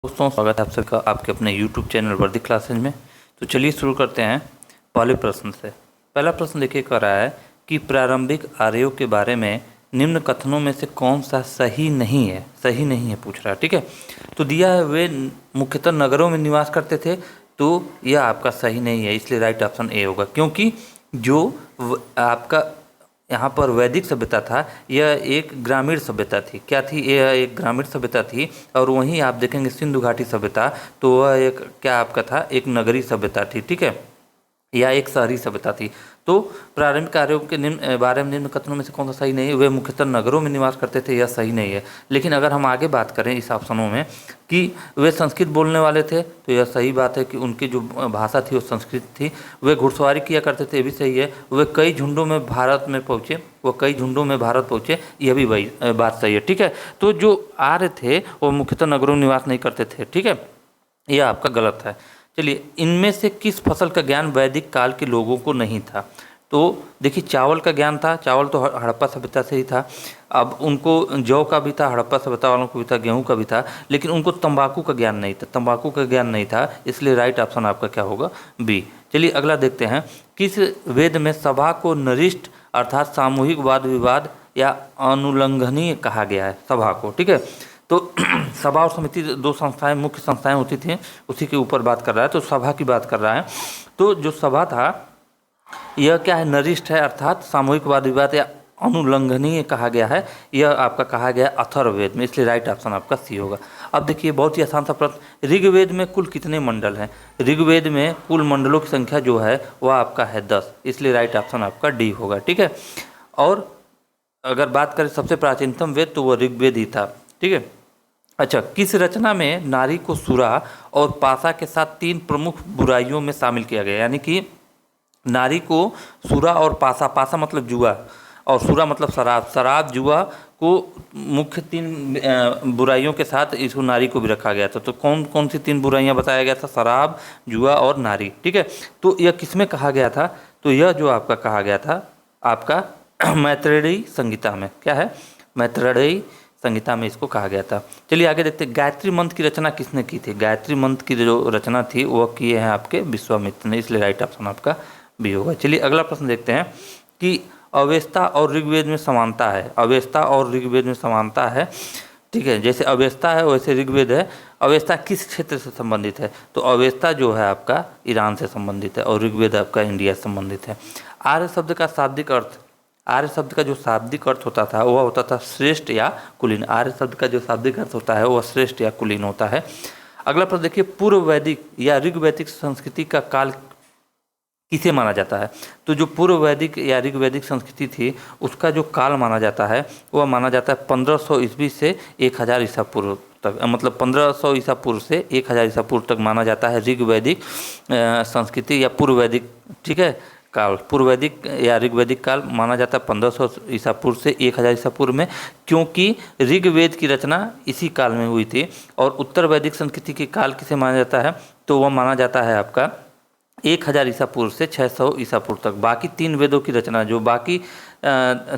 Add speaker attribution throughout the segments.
Speaker 1: दोस्तों, स्वागत है आप सबका आपके अपने YouTube चैनल वर्दी क्लासेज में। तो चलिए शुरू करते हैं पहले प्रश्न से। पहला प्रश्न देखिए कह रहा है कि प्रारंभिक आर्यों के बारे में निम्न कथनों में से कौन सा सही नहीं है। सही नहीं है पूछ रहा है, ठीक है। तो दिया है वे मुख्यतः नगरों में निवास करते थे, तो यह आपका सही नहीं है, इसलिए राइट ऑप्शन ए होगा। क्योंकि जो आपका यहाँ पर वैदिक सभ्यता था, यह एक ग्रामीण सभ्यता थी। क्या थी? यह एक ग्रामीण सभ्यता थी। और वहीं आप देखेंगे सिंधु घाटी सभ्यता, तो वह एक क्या आपका था, एक नगरीय सभ्यता थी, ठीक है, या एक शहरी सभ्यता थी। तो प्रारंभिक कार्यों के बारे में निम्न कथनों में से कौन सा सही नहीं है? वे मुख्यतः नगरों में निवास करते थे, यह सही नहीं है। लेकिन अगर हम आगे बात करें इस ऑप्शनों में कि वे संस्कृत बोलने वाले थे, तो यह सही बात है कि उनकी जो भाषा थी वो संस्कृत थी। वे घुड़सवारी किया करते थे, ये भी सही है। वे कई झुंडों में भारत में पहुँचे, यह भी वही बात सही है, ठीक है। तो जो आर्य थे वो मुख्यतः नगरों में निवास नहीं करते थे, ठीक है, यह आपका गलत है। चलिए, इनमें से किस फसल का ज्ञान वैदिक काल के लोगों को नहीं था? तो देखिए, चावल का ज्ञान था। चावल तो हड़प्पा सभ्यता से ही था। अब उनको जौ का भी था, हड़प्पा सभ्यता वालों को भी था, गेहूं का भी था। लेकिन उनको तंबाकू का ज्ञान नहीं था, इसलिए राइट ऑप्शन आपका क्या होगा? बी। चलिए अगला देखते हैं। किस वेद में सभा को नरिष्ठ अर्थात सामूहिक वाद विवाद या अनुल्लंघनीय कहा गया है? सभा को, ठीक है। तो सभा और समिति दो संस्थाएं, मुख्य संस्थाएं होती थी, उसी के ऊपर बात कर रहा है। तो सभा की बात कर रहा है। तो जो सभा था यह क्या है? नरिष्ठ है, अर्थात सामूहिक वाद विवाद या अनुल्लंघनीय कहा गया है। यह आपका कहा गया अथर्ववेद में, इसलिए राइट ऑप्शन आपका सी होगा। अब देखिए, बहुत ही आसान सा प्रश्न। ऋग्वेद में कुल कितने मंडल हैं? ऋग्वेद में कुल मंडलों की संख्या जो है वह आपका है 10, इसलिए राइट ऑप्शन आपका डी होगा, ठीक है। और अगर बात करें सबसे प्राचीनतम वेद, तो वह ऋग्वेद ही था, ठीक है। अच्छा, किस रचना में नारी को सुरा और पासा के साथ 3 प्रमुख बुराइयों में शामिल किया गया? यानी कि नारी को सुरा और पासा, पासा मतलब जुआ और सुरा मतलब शराब, शराब जुआ को मुख्य 3 बुराइयों के साथ इसको नारी को भी रखा गया था। तो कौन कौन सी 3 बुराइयां बताया गया था? शराब, जुआ और नारी, ठीक है। तो यह किस में कहा गया था? तो यह जो आपका कहा गया था आपका मैत्रेयी संहिता में। क्या है? मैत्रेयी संहिता में इसको कहा गया था। चलिए आगे देखते हैं। गायत्री मंत्र की रचना किसने की थी? गायत्री मंत्र की जो रचना थी वह किए हैं आपके विश्वामित्र ने, इसलिए राइट ऑप्शन आपका बी होगा। चलिए अगला प्रश्न देखते हैं कि अवेस्ता और ऋग्वेद में समानता है। अवेस्ता और ऋग्वेद में समानता है, ठीक है। जैसे अवेस्ता है वैसे ऋग्वेद है। अवेस्ता किस क्षेत्र से संबंधित है? तो अवेस्ता जो है आपका ईरान से संबंधित है और ऋग्वेद आपका इंडिया से संबंधित है। आर्य शब्द का शाब्दिक अर्थ, आर्य शब्द का जो शाब्दिक अर्थ होता था वह होता था श्रेष्ठ या कुलीन। आर्य शब्द का जो शाब्दिक अर्थ होता है वह श्रेष्ठ या कुलीन होता है। अगला प्रश्न देखिए, पूर्व वैदिक या ऋग्वैदिक संस्कृति का काल किसे माना जाता है? तो जो पूर्व वैदिक या ऋग्वैदिक संस्कृति थी उसका जो काल माना जाता है वह माना जाता है 1500 ईस्वी से 1000 ईसा पूर्व तक, मतलब 1500 ईसा पूर्व से 1000 ईसा पूर्व तक माना जाता है ऋग्वैदिक संस्कृति या पूर्व वैदिक, ठीक है, काल। पूर्व वैदिक या ऋग्वैदिक काल माना जाता है 1500 ईसा पूर्व से 1000 ईसा पूर्व में, क्योंकि ऋग्वेद की रचना इसी काल में हुई थी। और उत्तर वैदिक संस्कृति के काल किसे माना जाता है? तो वह माना जाता है आपका 1000 ईसा पूर्व से 600 ईसा पूर्व तक। बाकी 3 वेदों की रचना, जो बाकी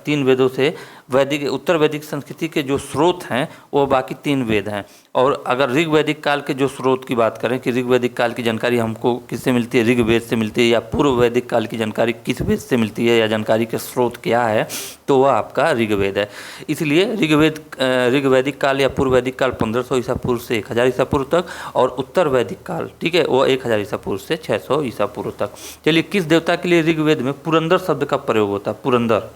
Speaker 1: 3 वेदों से वैदिक उत्तर वैदिक संस्कृति के जो स्रोत हैं वो बाकी 3 वेद हैं। और अगर ऋग्वैदिक काल के जो स्रोत की बात करें कि ऋग्वैदिक काल की जानकारी हमको किससे मिलती है? ऋग्वेद से मिलती है। या पूर्व वैदिक काल की जानकारी किस वेद से मिलती है या जानकारी के स्रोत क्या है? तो वह आपका ऋग्वेद है। इसलिए ऋग्वैदिक काल या पूर्व वैदिक काल 1500 ईसा पूर्व से 1000 ईसा पूर्व तक, और उत्तर वैदिक काल, ठीक है, वो 1000 ईसा पूर्व से 600 ईसा पूर्व तक। चलिए, किस देवता के लिए ऋग्वेद में पुरंदर शब्द का प्रयोग होता है? पुरंदर,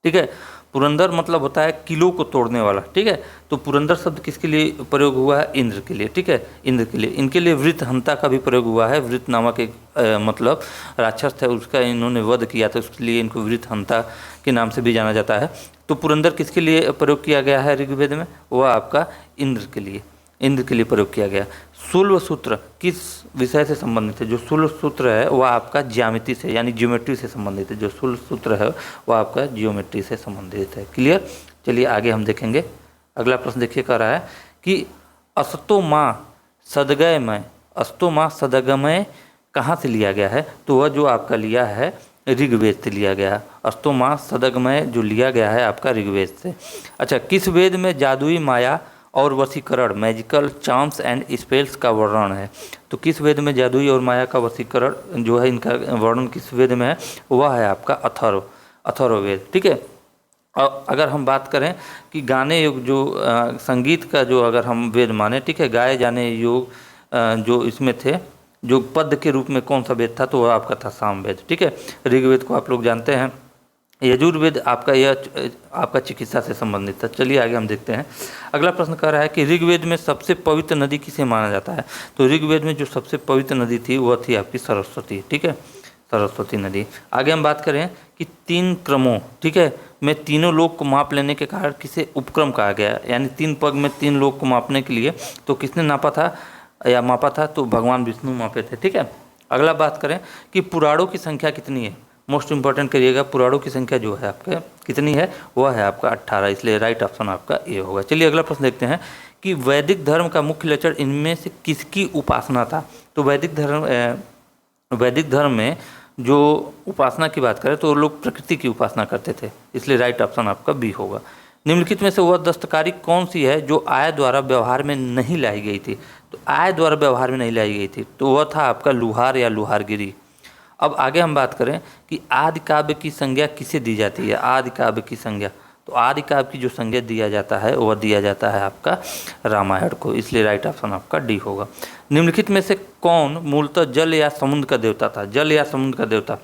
Speaker 1: ठीक है। पुरंदर मतलब होता है किलों को तोड़ने वाला, ठीक है। तो पुरंदर शब्द किसके लिए प्रयोग हुआ है? इंद्र के लिए, ठीक है, इंद्र के लिए। इनके लिए वृत हंता का भी प्रयोग हुआ है। वृत नामक एक मतलब राक्षस था, उसका इन्होंने वध किया था, उसके लिए इनको वृत हंता के नाम से भी जाना जाता है। तो पुरंदर किसके लिए प्रयोग किया गया है ऋग्वेद में? वह आपका इंद्र के लिए, इंद्र के लिए प्रयोग किया गया। शुल्व सूत्र किस विषय से संबंधित है? जो शुल्व सूत्र है वह आपका ज्यामिति से यानी ज्योमेट्री से संबंधित है। जो शुल्व सूत्र है वह आपका ज्योमेट्री से संबंधित है। क्लियर? चलिए आगे हम देखेंगे। अगला प्रश्न देखिए कह रहा है कि अस्तो माँ सदगमय, अस्तो माँ सदगमय कहाँ से लिया गया है? तो वह जो आपका लिया है ऋग्वेद से लिया गया है। अस्तो माँ सदगमय जो लिया गया है आपका ऋग्वेद से। अच्छा, किस वेद में जादुई माया और वशीकरण, मैजिकल चार्म्स एंड स्पेल्स का वर्णन है। तो किस वेद में जादुई और माया का वशीकरण जो है, इनका वर्णन किस वेद में है? वह है आपका अथर्ववेद। ठीक है। और अगर हम बात करें कि गाने योग जो संगीत का जो अगर हम वेद माने, ठीक है, गाए जाने योग जो इसमें थे, जो पद्य के रूप में कौन सा वेद था? तो वह आपका था सामवेद। ठीक है। ऋग्वेद को आप लोग जानते हैं। यजुर्वेद आपका यह आपका चिकित्सा से संबंधित था। चलिए आगे हम देखते हैं। अगला प्रश्न कह रहा है कि ऋग्वेद में सबसे पवित्र नदी किसे माना जाता है? तो ऋग्वेद में जो सबसे पवित्र नदी थी वह थी आपकी सरस्वती। ठीक है, सरस्वती नदी। आगे हम बात करें कि 3 क्रमों, ठीक है, में तीनों लोग को माप लेने के कारण किसे उपक्रम कहा गया? यानी 3 पग में 3 लोग को मापने के लिए तो किसने नापा था या मापा था? तो भगवान विष्णु मापे थे। ठीक है। अगला बात करें कि पुराणों की संख्या कितनी है? मोस्ट इंपॉर्टेंट करिएगा, पुराणों की संख्या जो है आपके कितनी है? वह है आपका 18, इसलिए राइट ऑप्शन आपका ए होगा। चलिए अगला प्रश्न देखते हैं कि वैदिक धर्म का मुख्य लक्षण इनमें से किसकी उपासना था? तो वैदिक धर्म में जो उपासना की बात करें तो लोग प्रकृति की उपासना करते थे, इसलिए राइट ऑप्शन आपका बी होगा। निम्नलिखित में से वह दस्तकारी कौन सी है जो आय द्वारा व्यवहार में नहीं लाई गई थी? तो आय द्वारा व्यवहार में नहीं लाई गई थी तो वह था आपका लुहार या लुहारगिरी। अब आगे हम बात करें कि आदि काव्य की संज्ञा किसे दी जाती है? आदि काव्य की संज्ञा, तो आदि काव्य की जो संज्ञा दिया जाता है वह दिया जाता है आपका रामायण को, इसलिए राइट ऑप्शन आपका डी होगा। निम्नलिखित में से कौन मूलतः जल या समुद्र का देवता था? जल या समुद्र का देवता,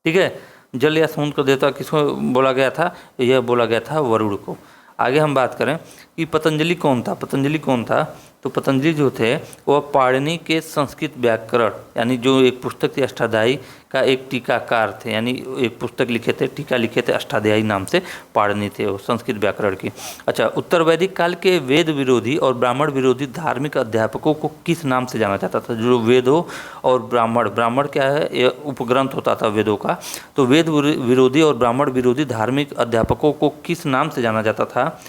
Speaker 1: ठीक है, जल या समुद्र का देवता किसको बोला गया था? यह बोला गया था वरुण को। आगे हम बात करें कि पतंजलि कौन था? पतंजलि कौन था? तो पतंजलि जो थे वह पाणिनि के संस्कृत व्याकरण, यानी जो एक पुस्तक थी अष्टाध्यायी का एक टीकाकार थे, यानी एक पुस्तक लिखे थे, टीका लिखे थे, अष्टाध्यायी नाम से पाणिनि थे वो संस्कृत व्याकरण की। अच्छा, उत्तर वैदिक काल के वेद विरोधी और ब्राह्मण विरोधी धार्मिक अध्यापकों को किस नाम से जाना जाता था? जो वेदों और ब्राह्मण क्या है? ये उपग्रंथ होता था वेदों का। तो वेद विरोधी और ब्राह्मण विरोधी धार्मिक अध्यापकों को किस नाम से जाना जाता था?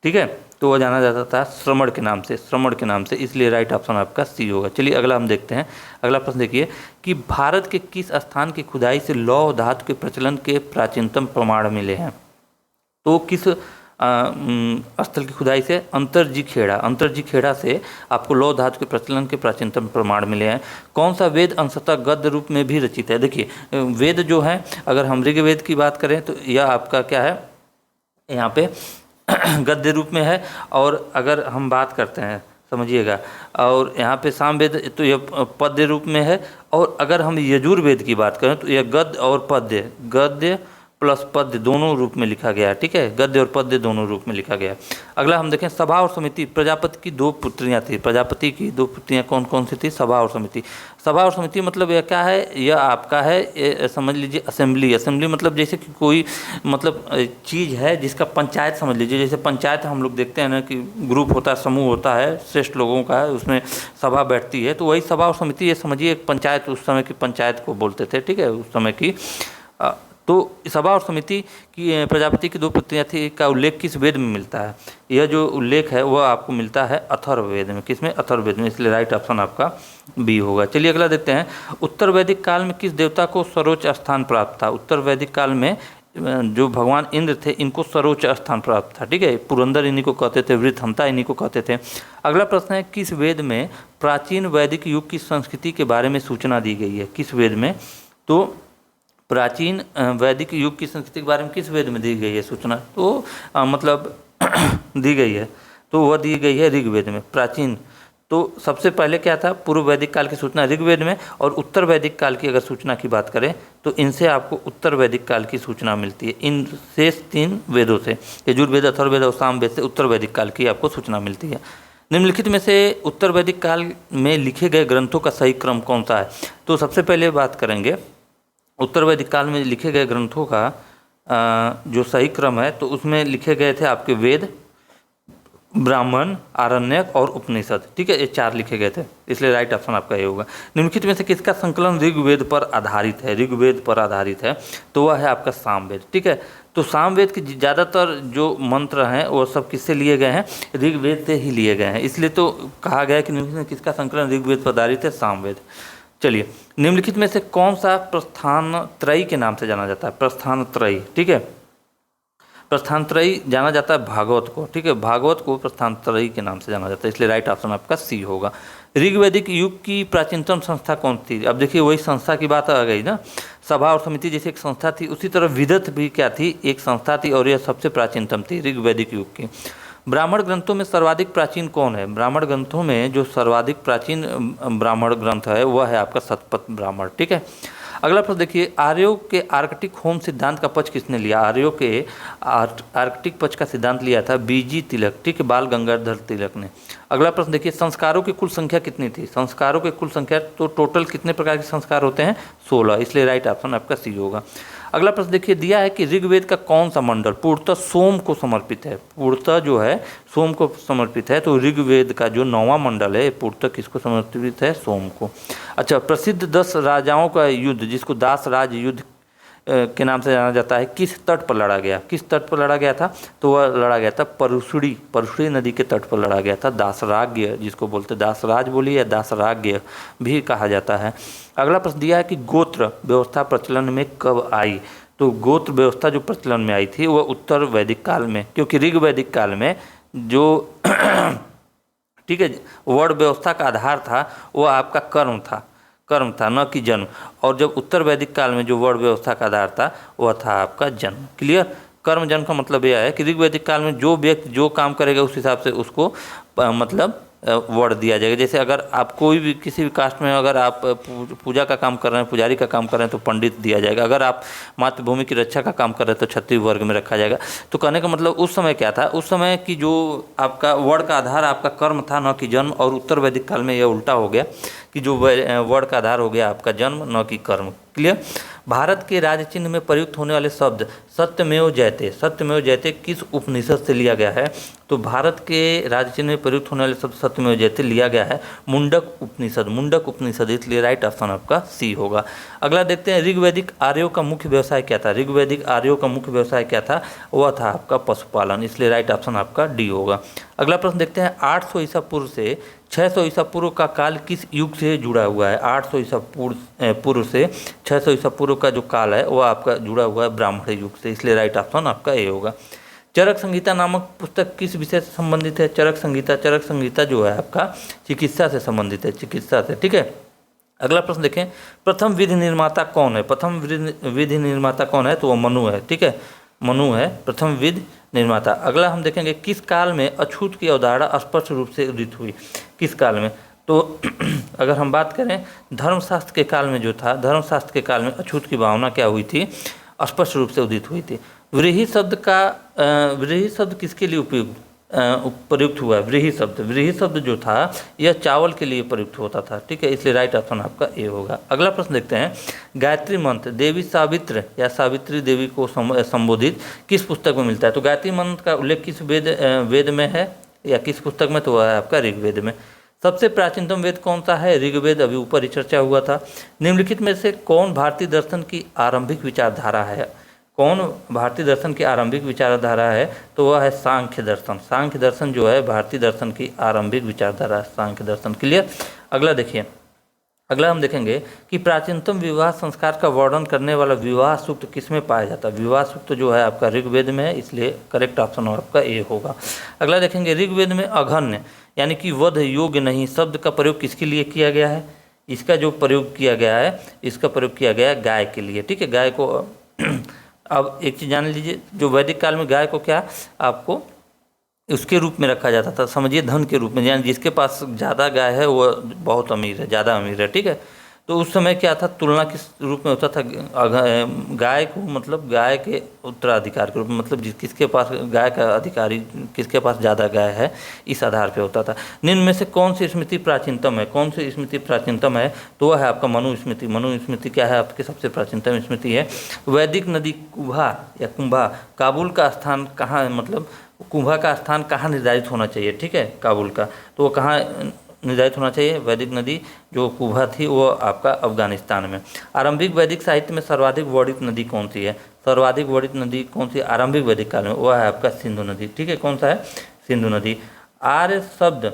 Speaker 1: ठीक है, तो वह जाना जाता था श्रमण के नाम से, श्रमण के नाम से, इसलिए राइट ऑप्शन आपका सी होगा। चलिए अगला हम देखते हैं। अगला प्रश्न देखिए कि भारत के किस स्थान की खुदाई से लौह धातु के प्रचलन के प्राचीनतम प्रमाण मिले हैं? तो किस स्थल की खुदाई से? अंतरजी खेड़ा से आपको लौह धातु के प्रचलन के प्राचीनतम प्रमाण मिले हैं। कौन सा वेद अंशतः गद्य रूप में भी रचित है? देखिए वेद जो है, अगर हम ऋग्वेद की बात करें तो यह आपका क्या है, यहाँ पे गद्य रूप में है। और अगर हम बात करते हैं, समझिएगा, और यहाँ पे सामवेद तो यह पद्य रूप में है। और अगर हम यजुर्वेद की बात करें तो यह गद्य और पद्य, गद्य प्लस पद्य दोनों रूप में लिखा गया है। ठीक है, गद्य और पद्य दोनों रूप में लिखा गया है। अगला हम देखें सभा और समिति। प्रजापति की 2 पुत्रियां थी। प्रजापति की 2 पुत्रियां कौन कौन सी थी? सभा और समिति। सभा और समिति मतलब यह क्या है? यह आपका है, समझ लीजिए असेंबली। असेंबली मतलब जैसे कि कोई मतलब चीज़ है जिसका पंचायत समझ लीजिए। जैसे पंचायत हम लोग देखते हैं ना कि ग्रुप होता है, समूह होता है श्रेष्ठ लोगों का, उसमें सभा बैठती है, तो वही सभा और समिति, ये समझिए एक पंचायत, उस समय की पंचायत को बोलते थे। ठीक है, उस समय की। तो सभा और समिति की प्रजापति की 2 पुत्रियां थी का उल्लेख किस वेद में मिलता है? यह जो उल्लेख है वह आपको मिलता है अथर्ववेद में। किसमें? अथर्ववेद में, इसलिए राइट ऑप्शन आपका बी होगा। चलिए अगला देखते हैं। उत्तर वैदिक काल में किस देवता को सर्वोच्च स्थान प्राप्त था? उत्तर वैदिक काल में जो भगवान इंद्र थे इनको सर्वोच्च स्थान प्राप्त था। ठीक है, पुरंदर इन्हीं को कहते थे, वृत्रहंता इन्हीं को कहते थे। अगला प्रश्न है किस वेद में प्राचीन वैदिक युग की संस्कृति के बारे में सूचना दी गई है? किस वेद में? तो प्राचीन वैदिक युग की संस्कृति के बारे में किस वेद में दी गई है सूचना? तो मतलब दी गई है, तो वह दी गई है ऋग्वेद में। प्राचीन तो सबसे पहले क्या था? पूर्व वैदिक काल की सूचना ऋग्वेद में, और उत्तर वैदिक काल की अगर सूचना की बात करें तो इनसे आपको उत्तर वैदिक काल की सूचना मिलती है। इन शेष 3 वेदों से, यजुर्वेद, अथर्ववेद और सामवेद से उत्तर वैदिक काल की आपको सूचना मिलती है। निम्नलिखित में से उत्तर वैदिक काल में लिखे गए ग्रंथों का सही क्रम कौन सा है? तो सबसे पहले बात करेंगे उत्तर वैदिक काल में लिखे गए ग्रंथों का जो सही क्रम है, तो उसमें लिखे गए थे आपके वेद, ब्राह्मण, आरण्यक और उपनिषद। ठीक है, ये 4 लिखे गए थे, इसलिए राइट ऑप्शन आपका ये होगा। निम्नलिखित में से किसका संकलन ऋग्वेद पर आधारित है? ऋग्वेद पर आधारित है, तो वह है आपका सामवेद। ठीक है, तो सामवेद के ज़्यादातर जो मंत्र हैं वो सब किससे लिए गए हैं? ऋग्वेद से ही लिए गए हैं, इसलिए तो कहा गया है कि निम्नलिखित में किसका संकलन ऋग्वेद पर आधारित है? सामवेद। चलिए, निम्नलिखित में से कौन सा प्रस्थान त्रयी के नाम से जाना जाता है? प्रस्थान त्रयी। ठीक है, प्रस्थानत्रयी जाना जाता है भागवत को, ठीक है, भागवत को प्रस्थानत्रयी के नाम से जाना जाता है, इसलिए राइट ऑप्शन आपका सी होगा। ऋग्वैदिक युग की प्राचीनतम संस्था कौन थी? अब देखिए वही संस्था की बात आ गई ना, सभा और समिति जैसे एक संस्था थी, उसी तरह विदत भी क्या थी, एक संस्था थी, और यह सबसे प्राचीनतम थी ऋग्वैदिक युग की। ब्राह्मण ग्रंथों में सर्वाधिक प्राचीन कौन है? ब्राह्मण ग्रंथों में जो सर्वाधिक प्राचीन ब्राह्मण ग्रंथ है वह है आपका शतपथ ब्राह्मण, ठीक है। अगला प्रश्न देखिए, आर्यों के आर्कटिक होम सिद्धांत का पक्ष किसने लिया? आर्यों के आर्कटिक पक्ष का सिद्धांत लिया था बीजी तिलक, ठीक है, बाल गंगाधर तिलक ने। अगला प्रश्न देखिए, संस्कारों की कुल संख्या कितनी थी? संस्कारों की कुल संख्या, तो टोटल कितने प्रकार के संस्कार होते हैं? 16, इसलिए राइट ऑप्शन आपका सी होगा। अगला प्रश्न देखिए, दिया है कि ऋग्वेद का कौन सा मंडल पूर्णतः सोम को समर्पित है? पूर्णतः जो है सोम को समर्पित है, तो ऋग्वेद का जो 9वां मंडल है पूर्णतः किसको समर्पित है? सोम को। अच्छा, प्रसिद्ध 10 राजाओं का युद्ध जिसको दास राज युद्ध के नाम से जाना जाता है, किस तट पर लड़ा गया? किस तट पर लड़ा गया था? तो वह लड़ा गया था परुषड़ी नदी के तट पर लड़ा गया था। दासराज्य जिसको बोलते दासराज बोलिए या दासराज्य भी कहा जाता है। अगला प्रश्न दिया है कि गोत्र व्यवस्था प्रचलन में कब आई? तो गोत्र व्यवस्था जो प्रचलन में आई थी वह उत्तर वैदिक काल में, क्योंकि ऋग वैदिक काल में जो ठीक है वर्ण व्यवस्था का आधार था वो आपका कर्म था न कि जन्म, और जब उत्तर वैदिक काल में जो वर्ण व्यवस्था का आधार था वह था आपका जन्म। क्लियर? कर्म जन्म का मतलब यह है कि ऋग वैदिक काल में जो व्यक्ति जो काम करेगा उस हिसाब से उसको मतलब वर्ण दिया जाएगा। जैसे अगर आप कोई भी किसी भी कास्ट में अगर आप पूजा का काम कर रहे हैं, पुजारी का काम कर रहे हैं तो पंडित दिया जाएगा। अगर आप मातृभूमि की रक्षा का काम कर रहे हैं तो क्षत्रिय वर्ग में रखा जाएगा। तो कहने का मतलब उस समय क्या था, उस समय की जो आपका वर्ण का आधार आपका कर्म था न कि जन्म, और उत्तर वैदिक काल में यह उल्टा हो गया कि जो वर्ण का आधार हो गया आपका जन्म न कि कर्म। क्लियर? भारत के राज्य चिन्ह में प्रयुक्त होने वाले शब्द सत्यमेव जयते किस उपनिषद से लिया गया है? तो भारत के राज्य चिन्ह में प्रयुक्त होने वाले शब्द सत्यमेव जयते लिया गया है मुंडक उपनिषद, इसलिए राइट ऑप्शन आपका सी होगा। अगला देखते हैं, ऋग्वैदिक आर्यों का मुख्य व्यवसाय क्या था? ऋग्वैदिक आर्यों का मुख्य व्यवसाय क्या था? वह था आपका पशुपालन, इसलिए राइट ऑप्शन आपका डी होगा। अगला प्रश्न देखते हैं, 800 ईसा पूर्व से 600 ईसा पूर्व का काल किस युग से जुड़ा हुआ है? 800 ईसा पूर्व से 600 ईसा पूर्व का जो काल है वह आपका जुड़ा हुआ है ब्राह्मण युग से, इसलिए राइट ऑप्शन आपका ए होगा। चरक संहिता नामक पुस्तक किस विषय से संबंधित है? चरक संहिता जो है आपका चिकित्सा से संबंधित है, चिकित्सा से, ठीक है। अगला प्रश्न देखें, प्रथम विधि निर्माता कौन है? प्रथम विधि निर्माता कौन है? तो वह मनु है, ठीक है, मनु है प्रथम विधि निर्माता। अगला हम देखेंगे, किस काल में अछूत की अवधारणा स्पष्ट रूप से उदित हुई? किस काल में? तो अगर हम बात करें धर्मशास्त्र के काल में जो था, धर्मशास्त्र के काल में अछूत की भावना क्या हुई थी? स्पष्ट रूप से उदित हुई थी। व्रीहि शब्द किसके लिए प्रयुक्त हुआ है? व्रीहि शब्द जो था यह चावल के लिए प्रयुक्त होता था, ठीक है, इसलिए राइट ऑप्शन आपका ए होगा। अगला प्रश्न देखते हैं, गायत्री मंत्र देवी सावित्र या सावित्री देवी को संबोधित किस पुस्तक में मिलता है? तो गायत्री मंत्र का उल्लेख किस वेद में है या किस पुस्तक में? तो वह है आपका ऋग्वेद में। सबसे प्राचीनतम वेद कौन सा है? ऋग्वेद, अभी ऊपर ही चर्चा हुआ था। निम्नलिखित में से कौन भारतीय दर्शन की आरंभिक विचारधारा है? कौन भारतीय दर्शन की आरंभिक विचारधारा है? तो वह है सांख्य दर्शन। सांख्य दर्शन जो है भारतीय दर्शन की आरंभिक विचारधारा है, सांख्य दर्शन। क्लियर? अगला देखिए, अगला हम देखेंगे कि प्राचीनतम विवाह संस्कार का वर्णन करने वाला विवाह सूक्त किसमें पाया जाता है? विवाह सूक्त जो है आपका ऋग्वेद में है, इसलिए करेक्ट ऑप्शन आपका ए होगा। अगला देखेंगे, ऋग्वेद में अघन्य यानी कि वध योग्य नहीं शब्द का प्रयोग किसके लिए किया गया है? इसका जो प्रयोग किया गया है, इसका प्रयोग किया गया है गाय के लिए, ठीक है, गाय को अब एक चीज़ जान लीजिए, जो वैदिक काल में गाय को क्या आपको उसके रूप में रखा जाता था, समझिए धन के रूप में, यानी जिसके पास ज़्यादा गाय है वो बहुत अमीर है, ज़्यादा अमीर है, ठीक है। तो उस समय क्या था, तुलना किस रूप में होता था? गाय को मतलब गाय के उत्तराधिकार के रूप में, मतलब किसके पास गाय का अधिकारी, किसके पास ज़्यादा गाय है, इस आधार पे होता था। निम्न में से कौन सी स्मृति प्राचीनतम है? कौन सी स्मृति प्राचीनतम है? तो वह है आपका मनु स्मृति। मनु स्मृति क्या है आपकी सबसे प्राचीनतम स्मृति है। वैदिक नदी कुंभा या कुंभा काबुल का स्थान कहाँ, मतलब कुंभा का स्थान कहाँ निर्धारित होना चाहिए, ठीक है, काबुल का, तो वो कहाँ निर्धारित होना चाहिए? वैदिक नदी जो कुंभा थी वो आपका अफगानिस्तान में। आरंभिक वैदिक साहित्य में सर्वाधिक वर्णित नदी कौन सी है? सर्वाधिक वर्णित नदी कौन सी आरंभिक वैदिक काल में? वह है आपका सिंधु नदी, ठीक है, कौन सा है? सिंधु नदी। आर्य शब्द,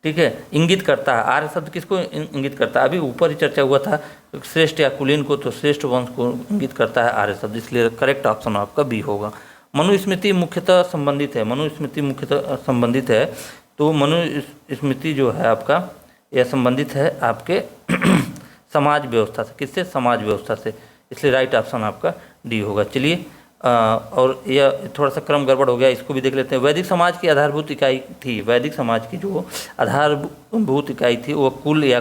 Speaker 1: ठीक है, इंगित करता है, आर्य शब्द किसको इंगित करता है? अभी ऊपर ही चर्चा हुआ था श्रेष्ठ या कुलीन को, तो श्रेष्ठ वंश को इंगित करता है आर्य शब्द, इसलिए करेक्ट ऑप्शन आपका बी होगा। मनुस्मृति मुख्यतः संबंधित है। तो मनुस्मृति जो है आपका, यह संबंधित है आपके समाज व्यवस्था से। किससे? समाज व्यवस्था से। इसलिए राइट ऑप्शन आपका डी होगा। चलिए और यह थोड़ा सा क्रम गड़बड़ हो गया, इसको भी देख लेते हैं। वैदिक समाज की आधारभूत इकाई थी, वैदिक समाज की जो आधारभूत इकाई थी वो कुल या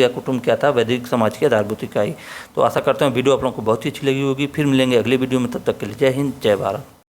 Speaker 1: कुटुंब क्या था? वैदिक समाज की आधारभूत इकाई। तो आशा करता हूँ वीडियो आप लोगों को बहुत ही अच्छी लगी होगी। फिर मिलेंगे अगले वीडियो में, तब तक के लिए जय हिंद, जय भारत।